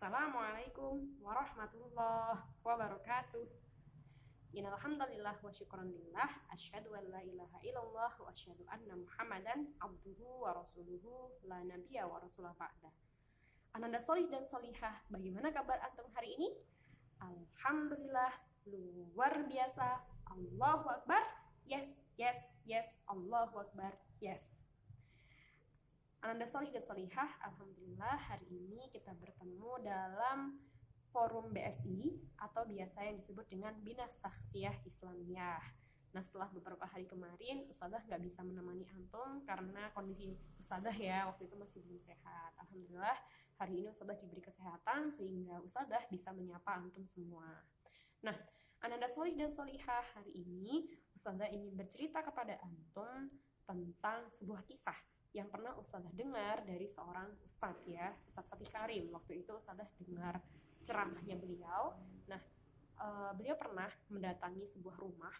Assalamualaikum warahmatullahi wabarakatuh. Innal hamdalillah wa syukran lillah asyhadu an la ilaha illallah wa asyhadu anna Muhammadan abduhu wa rasuluhu la nabiyya wa rasulah ba'da. Ananda solih dan solihah, bagaimana kabar antum hari ini? Alhamdulillah, luar biasa. Allahu Akbar. Yes, yes, yes. Allahu Akbar. Yes. Ananda solih dan solihah, alhamdulillah hari ini kita bertemu dalam forum BSI atau biasa yang disebut dengan Bina Saksiyah Islamiyah. Nah, setelah beberapa hari kemarin Ustadzah nggak bisa menemani antum karena kondisi Ustadzah ya waktu itu masih belum sehat. Alhamdulillah hari ini Ustadzah diberi kesehatan sehingga Ustadzah bisa menyapa antum semua. Nah, Ananda solih dan solihah, hari ini Ustadzah ingin bercerita kepada antum tentang sebuah kisah yang pernah Ustadzah dengar dari seorang Ustadz ya, Ustadz Fatih Karim. Waktu itu Ustadzah dengar ceramahnya beliau. Nah, beliau pernah mendatangi sebuah rumah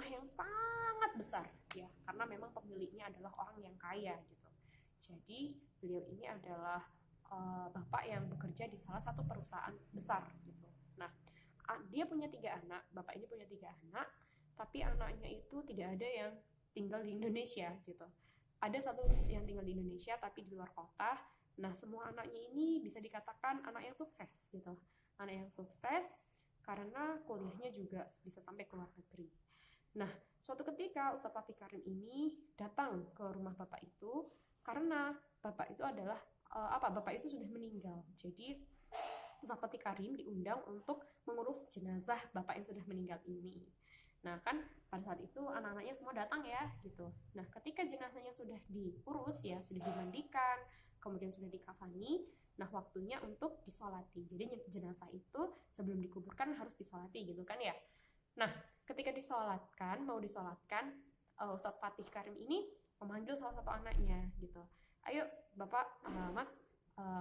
yang sangat besar ya, karena memang pemiliknya adalah orang yang kaya gitu. Jadi beliau ini adalah bapak yang bekerja di salah satu perusahaan besar gitu. Nah, dia punya 3 anak, bapak ini punya 3 anak, tapi anaknya itu tidak ada yang tinggal di Indonesia gitu. Ada satu yang tinggal di Indonesia tapi di luar kota. Nah, semua anaknya ini bisa dikatakan anak yang sukses gitu. Anak yang sukses karena kuliahnya juga bisa sampai ke luar negeri. Nah, suatu ketika Ustadz Fatih Karim ini datang ke rumah bapak itu karena bapak itu adalah bapak itu sudah meninggal. Jadi Ustadz Fatih Karim diundang untuk mengurus jenazah bapak yang sudah meninggal ini. Nah, kan pada saat itu anak-anaknya semua datang ya gitu. Nah, ketika jenazahnya sudah diurus ya, sudah dimandikan, kemudian sudah dikafani, nah waktunya untuk disolati. Jadi jenazah itu sebelum dikuburkan harus disolati gitu kan ya. Nah, ketika mau disolatkan, Ustadz Fatih Karim ini memanggil salah satu anaknya gitu. Ayo Bapak, Mas,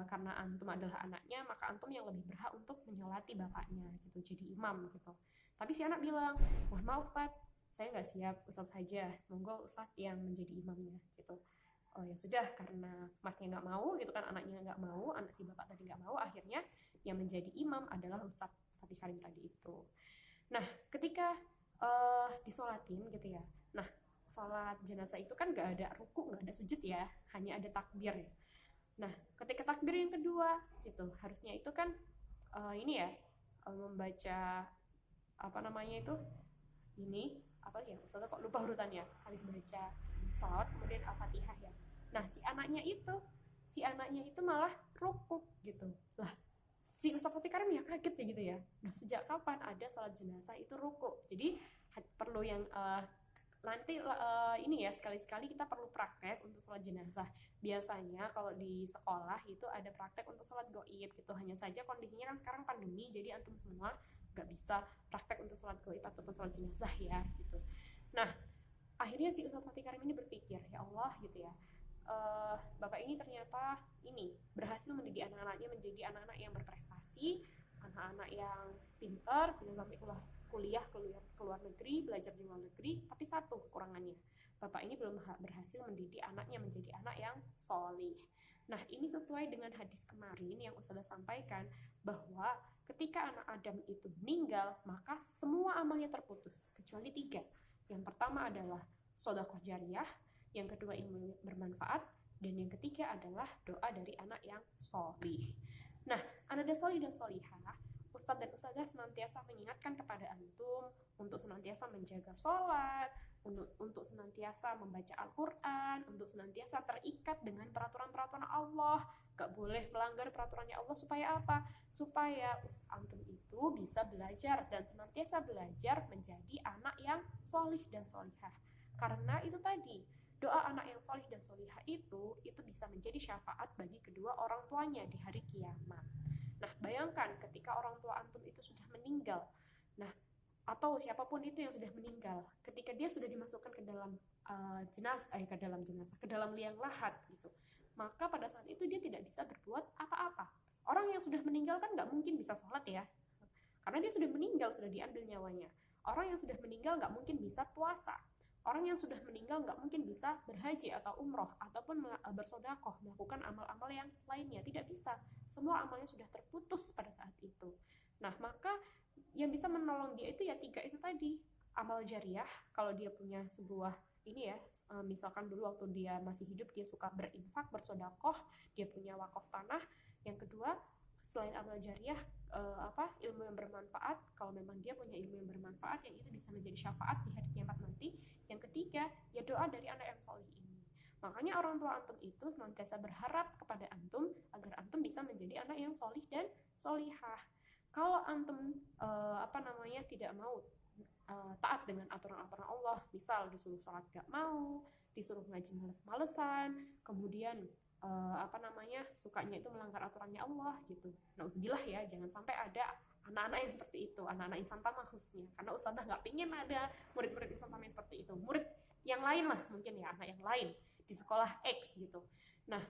karena antum adalah anaknya, maka antum yang lebih berhak untuk menyolati bapaknya gitu, jadi imam gitu. Tapi si anak bilang, mohon maaf Ustadz, saya nggak siap, Ustadz saja, monggo Ustadz yang menjadi imamnya gitu. Oh ya sudah, karena masnya nggak mau gitu kan, anaknya nggak mau, anak si bapak tadi nggak mau, akhirnya yang menjadi imam adalah Ustadz Fatih Karim tadi itu. Nah, ketika disolatin gitu ya, nah sholat jenazah itu kan nggak ada ruku, nggak ada sujud ya, hanya ada takbir ya. Nah, ketika takbir yang kedua gitu, harusnya itu kan ini ya, membaca apa namanya itu, ini apa ya, Ustazah kok lupa urutannya, habis baca salawat kemudian al-fatihah ya. Nah, si anaknya itu malah rukuk gitu lah. Si Ustaz Fatih Karim ya kaget ya gitu ya. Nah, sejak kapan ada sholat jenazah itu rukuk? Jadi perlu yang nanti ini ya, sekali-sekali kita perlu praktek untuk sholat jenazah. Biasanya kalau di sekolah itu ada praktek untuk sholat goib gitu. Hanya saja kondisinya kan sekarang pandemi, jadi antum semua nggak bisa praktek untuk sholat goib ataupun sholat jenazah ya gitu. Nah, akhirnya si Ustaz Fatih Karim ini berpikir, ya Allah gitu ya, bapak ini ternyata ini berhasil mendidik anak-anaknya menjadi anak-anak yang berprestasi, anak-anak yang pintar, bisa sampai kuliah ke luar negeri, belajar di luar negeri. Tapi satu kekurangannya, bapak ini belum berhasil mendidik anaknya menjadi anak yang solih. Nah, ini sesuai dengan hadis kemarin yang Ustazah sampaikan, bahwa ketika anak Adam itu meninggal, maka semua amalnya terputus, kecuali 3. Yang pertama adalah sedekah jariyah, yang kedua ilmu bermanfaat, dan yang ketiga adalah doa dari anak yang solih. Nah, Ananda solih dan solihah, Ustadz dan Ustazah senantiasa mengingatkan kepada antum untuk senantiasa menjaga sholat, untuk senantiasa membaca Al-Quran, untuk senantiasa terikat dengan peraturan-peraturan Allah. Gak boleh melanggar peraturannya Allah, supaya apa? Supaya antum itu bisa belajar dan senantiasa belajar menjadi anak yang solih dan solihah. Karena itu tadi, doa anak yang solih dan solihah itu bisa menjadi syafaat bagi kedua orang tuanya di hari kiamat. Nah, bayangkan ketika orang tua antum itu sudah meninggal, nah, atau siapapun itu yang sudah meninggal, ketika dia sudah dimasukkan ke dalam ke dalam liang lahat gitu, maka pada saat itu dia tidak bisa berbuat apa-apa. Orang yang sudah meninggal kan nggak mungkin bisa sholat ya, karena dia sudah meninggal, sudah diambil nyawanya. Orang yang sudah meninggal nggak mungkin bisa puasa. Orang yang sudah meninggal nggak mungkin bisa berhaji atau umroh ataupun bersodakoh, melakukan amal-amal yang lainnya, tidak bisa. Semua amalnya sudah terputus pada saat itu. Nah, maka yang bisa menolong dia itu ya 3 itu tadi. Amal jariah, kalau dia punya sebuah ini ya, misalkan dulu waktu dia masih hidup dia suka berinfak, bersodakoh, dia punya wakaf tanah. Yang kedua, selain amal jariah, ilmu yang bermanfaat. Kalau memang dia punya ilmu yang bermanfaat, yang itu bisa menjadi syafaat di hari kiamat nanti. Yang ketiga, ya doa dari anak yang solih ini. Makanya orang tua antum itu senantiasa berharap kepada antum agar antum bisa menjadi anak yang solih dan solihah. Kalau antum tidak mau taat dengan aturan-aturan Allah, misal disuruh sholat gak mau, disuruh ngaji males-malesan, kemudian sukanya itu melanggar aturannya Allah gitu. Nauzubillah ya, jangan sampai ada anak-anak yang seperti itu, anak-anak insan tama khususnya, karena ustazah nggak pingin ada murid-murid insan tama yang seperti itu, murid yang lain lah mungkin ya, anak yang lain di sekolah X gitu. Nah,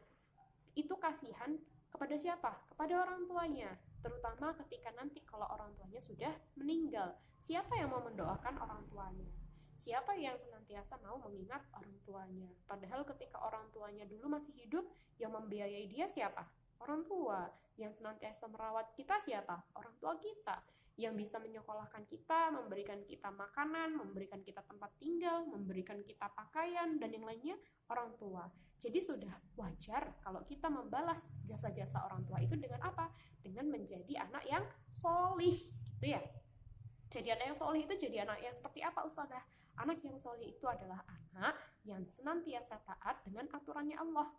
itu kasihan kepada siapa? Kepada orang tuanya, terutama ketika nanti kalau orang tuanya sudah meninggal. Siapa yang mau mendoakan orang tuanya? Siapa yang senantiasa mau mengingat orang tuanya? Padahal ketika orang tuanya dulu masih hidup, yang membiayai dia siapa? Orang tua. Yang senantiasa merawat kita siapa? Orang tua kita. Yang bisa menyekolahkan kita, memberikan kita makanan, memberikan kita tempat tinggal, memberikan kita pakaian, dan yang lainnya orang tua. Jadi sudah wajar kalau kita membalas jasa-jasa orang tua itu dengan apa? Dengan menjadi anak yang solih, gitu ya. Jadi anak yang solih itu jadi anak yang seperti apa, Ustazah? Anak yang solih itu adalah anak yang senantiasa taat dengan aturannya Allah.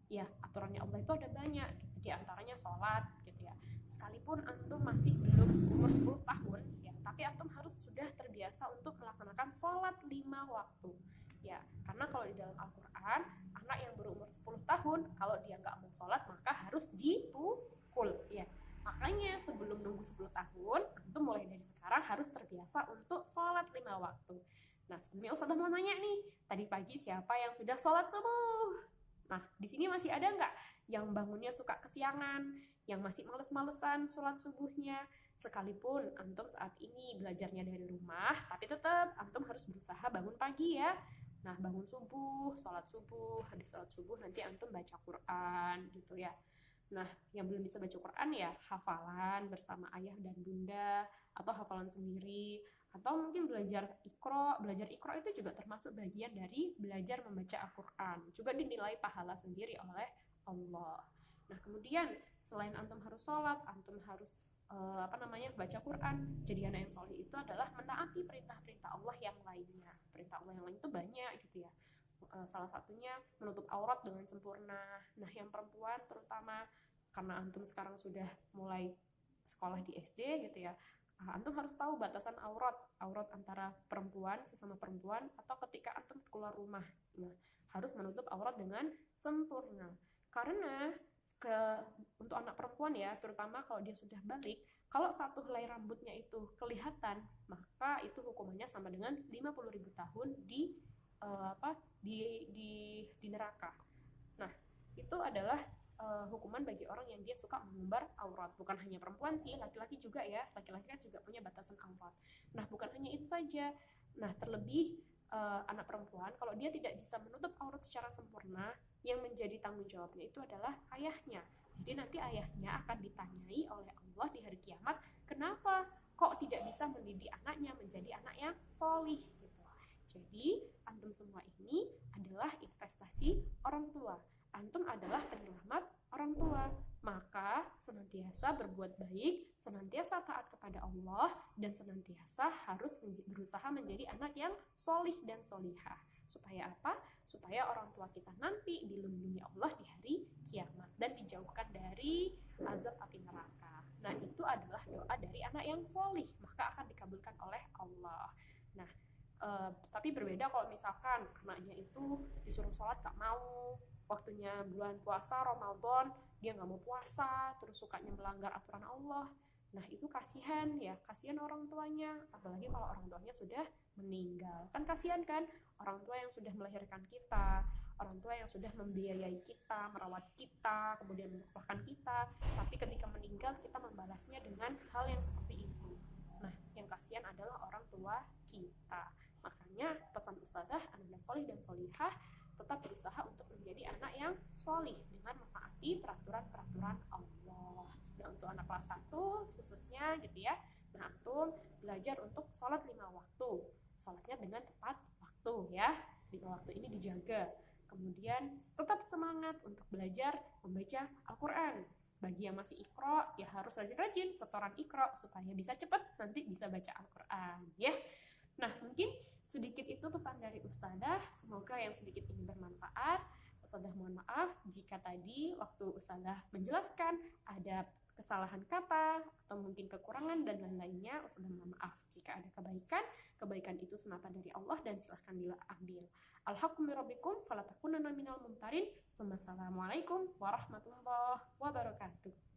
Ya, aturannya Allah itu ada banyak, gitu. Di antaranya sholat, gitu ya. Sekalipun antum masih belum umur 10 tahun, ya, tapi antum harus sudah terbiasa untuk melaksanakan sholat 5 waktu. Ya, karena kalau di dalam Al-Quran, anak yang berumur 10 tahun, kalau dia nggak mau sholat, maka harus dipukul. Ya, makanya sebelum nunggu 10 tahun, antum mulai dari sekarang harus terbiasa untuk sholat 5 waktu. Nah, sebelumnya Ustazah mau nanya nih, tadi pagi siapa yang sudah sholat subuh? Nah, di sini masih ada nggak yang bangunnya suka kesiangan, yang masih males-malesan sholat subuhnya? Sekalipun antum saat ini belajarnya dari rumah, tapi tetap antum harus berusaha bangun pagi ya. Nah, bangun subuh, sholat subuh, habis sholat subuh nanti antum baca Quran gitu ya. Nah, yang belum bisa baca Quran ya hafalan bersama ayah dan bunda, atau hafalan sendiri, atau mungkin belajar Iqra. Belajar Iqra itu juga termasuk bagian dari belajar membaca Al-Quran, juga dinilai pahala sendiri oleh Allah. Nah, kemudian selain antum harus sholat, antum harus baca Quran. Jadi anak yang soleh itu adalah menaati perintah-perintah Allah yang lainnya. Perintah Allah yang lain itu banyak gitu ya. Salah satunya menutup aurat dengan sempurna. Nah, yang perempuan terutama, karena antum sekarang sudah mulai sekolah di SD gitu ya, antum harus tahu batasan aurat antara perempuan sesama perempuan, atau ketika antum keluar rumah. Nah, harus menutup aurat dengan sempurna. Karena untuk anak perempuan ya, terutama kalau dia sudah balik, kalau satu helai rambutnya itu kelihatan, maka itu hukumannya sama dengan 50.000 tahun di neraka. Nah, itu adalah hukuman bagi orang yang dia suka mengumbar aurat. Bukan hanya perempuan sih, laki-laki juga ya. Laki-laki kan juga punya batasan aurat. Nah, bukan hanya itu saja. Nah, terlebih anak perempuan, kalau dia tidak bisa menutup aurat secara sempurna, yang menjadi tanggung jawabnya itu adalah ayahnya. Jadi nanti ayahnya akan ditanyai oleh Allah di hari kiamat, kenapa kok tidak bisa mendidik anaknya menjadi anak yang solih gitu. Jadi antum semua ini adalah investasi orang tua. Antum adalah penyelamat orang tua. Maka senantiasa berbuat baik, senantiasa taat kepada Allah, dan senantiasa harus berusaha menjadi anak yang solih dan solihah. Supaya apa? Supaya orang tua kita nanti dilindungi Allah di hari kiamat dan dijauhkan dari azab api neraka. Nah, itu adalah doa dari anak yang solih, maka akan dikabulkan oleh Allah. Nah, tapi berbeda kalau misalkan anaknya itu disuruh sholat gak mau, waktunya bulan puasa Ramadan dia nggak mau puasa, terus sukanya melanggar aturan Allah. Nah, itu kasihan ya, kasihan orang tuanya, apalagi kalau orang tuanya sudah meninggal. Kan kasihan kan orang tua yang sudah melahirkan kita, orang tua yang sudah membiayai kita, merawat kita, kemudian menyekolahkan kita, tapi ketika meninggal kita membalasnya dengan hal yang seperti itu. Nah, yang kasihan adalah orang tua kita. Makanya pesan ustadzah, anak solih dan solihah tetap berusaha untuk menjadi anak yang solih dengan mentaati peraturan-peraturan Allah. Nah, untuk anak kelas 1 khususnya gitu ya, nah antum belajar untuk sholat 5 waktu, sholatnya dengan tepat waktu ya, 5 waktu ini dijaga. Kemudian tetap semangat untuk belajar membaca Al-Quran. Bagi yang masih ikro, ya harus rajin-rajin setoran ikro supaya bisa cepat nanti bisa baca Al-Quran ya. Nah, mungkin sedikit itu pesan dari Ustadzah. Semoga yang sedikit ini bermanfaat. Ustadzah mohon maaf jika tadi waktu Ustadzah menjelaskan ada kesalahan kata atau mungkin kekurangan dan lain-lainnya. Ustadzah mohon maaf. Jika ada kebaikan, kebaikan itu semata dari Allah dan silahkan diambil. Al-haqqu min rabbikum fala takunanna minal mumtarin. Wassalamualaikum warahmatullahi wabarakatuh.